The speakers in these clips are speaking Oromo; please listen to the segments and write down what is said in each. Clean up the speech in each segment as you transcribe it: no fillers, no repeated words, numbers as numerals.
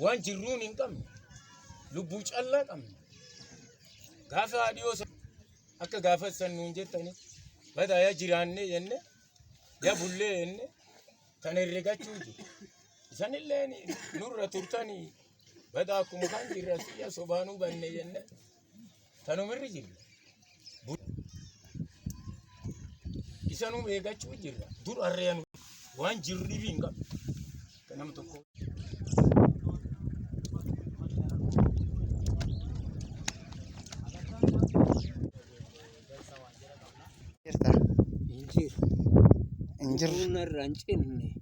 وان جرون إنكم لبوش الله كم غافة أديوس أكا غافة سنونجر تاني بدا يا جيراني ينّه يا بولي ينّه تاني رجع تشوجي إسان اللي نور تورتاني بدا كم كان جيراسي يا سبحانه بني ينّه تانو مرجع إسانو بيجا تشوجي دور أريانو وان جيرني بينكم كنام تكو Injir. Ranchine.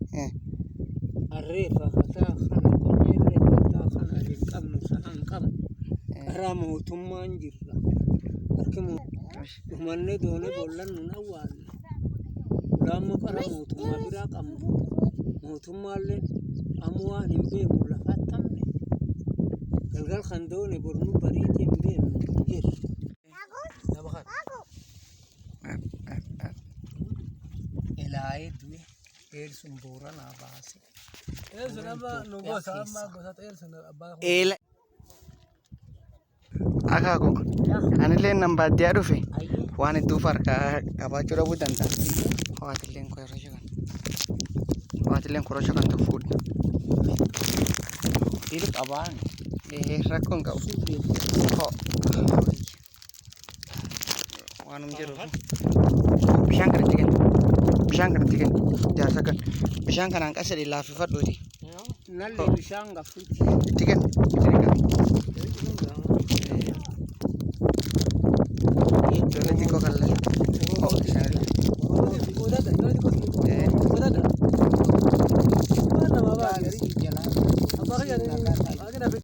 Arrefa fata khana konire fata khana rinkam nusan kam. Ramu tumanjira. Arkimu. Umanne done bollan nunawal. Ramu karamu tumabira kam. Mutumalle amwa nimbe mulafatamne. Galgal khandone burnu bariti nimbe injir. Nabahat. Elai due. Sumburan abasi. Sunaba nunggu sama gosat sunaba abang. El Akaku anile namba dia rufe wani dufar ka abachura budanta hawatilen ko rashakan to food iluk aban rakon ka ko wanum jero bishan kan tiken jarsakan bishan kan angkasa di lafi fadodi Nalle bishanga futi. tiken Dole tiko kalle. Oh, sana. Udah dah, udah dah. Mana mama? Apa kerja ni?